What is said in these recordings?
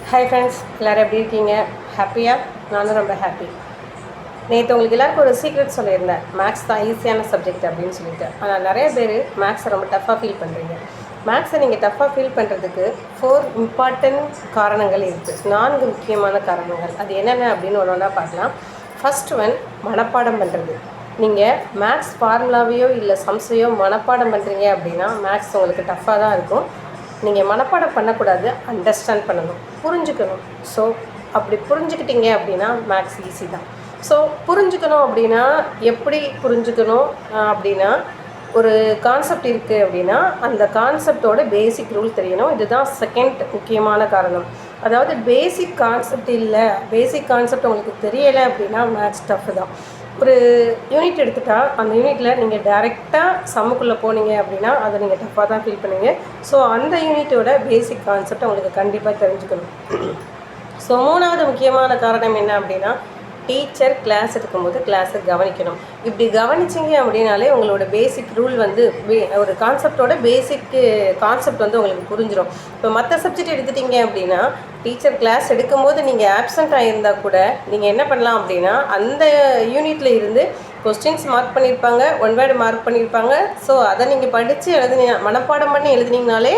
Hi friends, எல்லோரும் எப்படி இருக்கீங்க? ஹாப்பியாக? நானும் ரொம்ப ஹாப்பி. நேற்று உங்களுக்கு எல்லாருக்கும் ஒரு சீக்ரெட் சொல்லியிருந்தேன், மேக்ஸ் தான் ஈஸியான சப்ஜெக்ட் அப்படின்னு சொல்லிட்டு. ஆனால் நிறைய பேர் மேக்ஸை ரொம்ப டஃப்பாக ஃபீல் பண்ணுறீங்க. மேக்ஸை நீங்கள் டஃப்பாக ஃபீல் பண்ணுறதுக்கு 4 இம்பார்ட்டன்ட் காரணங்கள் இருக்குது. 4 முக்கியமான காரணங்கள். அது என்னென்ன அப்படின்னு ஒன்றா பார்க்கலாம். ஃபர்ஸ்ட் ஒன், மனப்பாடம் பண்ணுறது. நீங்கள் மேக்ஸ் ஃபார்முலாவையோ இல்லை சம்ஸையோ மனப்பாடம் பண்ணுறீங்க அப்படின்னா மேக்ஸ் உங்களுக்கு டஃப்பாக தான் இருக்கும். நீங்கள் மனப்பாடம் பண்ணக்கூடாது, அண்டர்ஸ்டாண்ட் பண்ணணும், புரிஞ்சுக்கணும். ஸோ அப்படி புரிஞ்சுக்கிட்டீங்க அப்படின்னா மேக்ஸ் ஈஸி தான். ஸோ புரிஞ்சுக்கணும் அப்படின்னா எப்படி புரிஞ்சுக்கணும் அப்படின்னா, ஒரு கான்செப்ட் இருக்குது அப்படின்னா அந்த கான்செப்டோட பேசிக் ரூல் தெரியணும். இதுதான் செகண்ட் முக்கியமான காரணம். அதாவது பேசிக் கான்செப்ட் இல்லை, பேசிக் கான்செப்ட் உங்களுக்கு தெரியலை அப்படின்னா மேக்ஸ் டஃப் தான். ஒரு யூனிட் எடுத்துட்டால் அந்த யூனிட்டில் நீங்கள் டைரெக்டாக சம்முக்குள்ளே போனீங்க அப்படின்னா அதை நீங்கள் டஃப்பாக தான் ஃபீல் பண்ணுவீங்க. ஸோ அந்த யூனிட்டோட பேசிக் கான்செப்ட் உங்களுக்கு கண்டிப்பாக தெரிஞ்சுக்கணும். ஸோ 3வது முக்கியமான காரணம் என்ன அப்படின்னா, டீச்சர் கிளாஸ் எடுக்கும்போது கிளாஸை கவனிக்கணும். இப்படி கவனிச்சிங்க அப்படின்னாலே உங்களோட பேசிக் ரூல் வந்து ஒரு கான்செப்டோட பேசிக் கான்செப்ட் வந்து உங்களுக்கு புரிஞ்சிடும். இப்போ மற்ற சப்ஜெக்ட் எடுத்துட்டிங்க அப்படின்னா, டீச்சர் கிளாஸ் எடுக்கும்போது நீங்கள் ஆப்சண்ட் ஆகியிருந்தால் கூட நீங்கள் என்ன பண்ணலாம் அப்படின்னா, அந்த யூனிட்டில் இருந்து கொஸ்டின்ஸ் மார்க் பண்ணியிருப்பாங்க, ஒன் வேர்டு மார்க் பண்ணியிருப்பாங்க. ஸோ அதை நீங்கள் படித்து மனப்பாடம் பண்ணி எழுதுனீங்கனாலே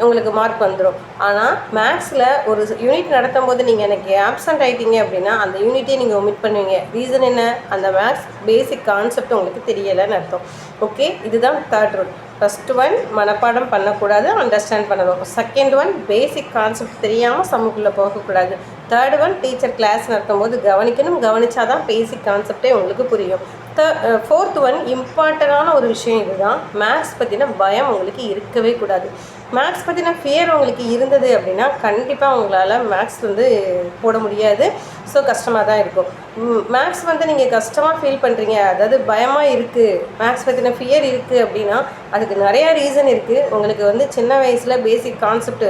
உங்களுக்கு மார்க் வந்துடும். ஆனால் மேக்ஸில் ஒரு யூனிட் நடத்தும் போது நீங்கள் எனக்கு ஆப்சண்ட் ஆகிட்டீங்க அப்படின்னா அந்த யூனிட்டே நீங்கள் ஒமிட் பண்ணுவீங்க. ரீசன் என்ன? அந்த மேக்ஸ் பேசிக் கான்செப்ட் உங்களுக்கு தெரியலைன்னு அர்த்தம். ஓகே, இதுதான் தேர்ட் ரூல். ஃபஸ்ட் ஒன், மனப்பாடம் பண்ணக்கூடாது, அண்டர்ஸ்டாண்ட் பண்ணணும். செகண்ட் ஒன், பேசிக் கான்செப்ட் தெரியாமல் சம்முக்குள்ளே போகக்கூடாது. தேர்ட் ஒன், டீச்சர் கிளாஸ் நடத்தும் போது கவனிக்கணும், கவனிச்சாதான் பேசிக் கான்செப்டே உங்களுக்கு புரியும். ஃபோர்த் ஒன், இம்பார்ட்டண்டான ஒரு விஷயம் இதுதான், மேக்ஸ் பற்றின பயம் உங்களுக்கு இருக்கவே கூடாது. மேக்ஸ் பற்றின ஃபியர் உங்களுக்கு இருந்தது அப்படின்னா கண்டிப்பாக உங்களால் மேக்ஸ் வந்து போட முடியாது. ஸோ கஷ்டமாக தான் இருக்கும். மேக்ஸ் வந்து நீங்கள் கஷ்டமாக ஃபீல் பண்ணுறீங்க, அதாவது பயமாக இருக்குது, மேக்ஸ் பற்றின ஃபியர் இருக்குது அப்படின்னா அதுக்கு நிறையா ரீசன் இருக்குது. உங்களுக்கு வந்து சின்ன வயசில் பேசிக் கான்செப்ட்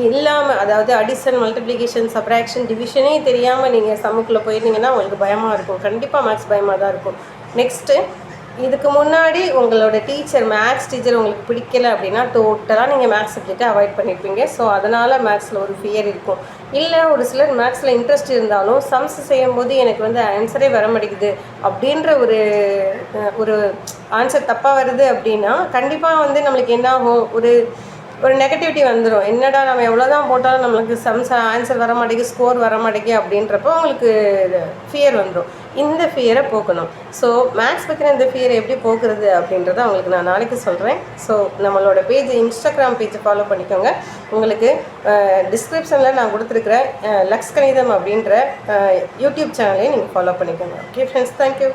இல்லாமல், அதாவது அடிஷன், மல்டிப்ளிகேஷன், சப்ராக்ஷன், டிவிஷனே தெரியாமல் நீங்கள் சம்முக்குள்ளே போயிருந்தீங்கன்னா உங்களுக்கு பயமாக இருக்கும். கண்டிப்பாக மேக்ஸ் பயமாக தான் இருக்கும். நெக்ஸ்ட்டு, இதுக்கு முன்னாடி உங்களோட டீச்சர், மேக்ஸ் டீச்சர் உங்களுக்கு பிடிக்கலை அப்படின்னா டோட்டலாக நீங்கள் மேக்ஸ் சப்ஜெக்டை அவாய்ட் பண்ணியிருப்பீங்க. ஸோ அதனால் மேக்ஸில் ஒரு ஃபியர் இருக்கும். இல்லை ஒரு சிலர் மேக்ஸில் இன்ட்ரெஸ்ட் இருந்தாலும் சம்ஸ் செய்யும்போது எனக்கு வந்து ஆன்சரே வர மாட்டேங்குது அப்படின்ற ஒரு ஆன்சர் தப்பாக வருது அப்படின்னா கண்டிப்பாக வந்து நம்மளுக்கு என்ன ஆகும், ஒரு நெகட்டிவிட்டி வந்துடும். என்னடா நம்ம எவ்வளோ தான் போட்டாலும் நம்மளுக்கு சம்ஸ் ஆன்சர் வர மாட்டேங்குது, ஸ்கோர் வர மாட்டேங்குது அப்படின்றப்போ உங்களுக்கு ஃபியர் வந்துடும். இந்த ஃபியரை போக்கணும். ஸோ மேக்ஸ் பற்றின இந்த ஃபியரை எப்படி போக்குறது அப்படின்றத உங்களுக்கு நான் நாளைக்கு சொல்கிறேன். ஸோ நம்மளோட பேஜ், இன்ஸ்டாகிராம் பேஜை ஃபாலோ பண்ணிக்கோங்க. உங்களுக்கு டிஸ்கிரிப்ஷனில் நான் கொடுத்துருக்குற லக்ஸ் கணிதம் அப்படின்ற யூடியூப் சேனலையும் நீங்கள் ஃபாலோ பண்ணிக்கோங்க. Okay friends, thank you.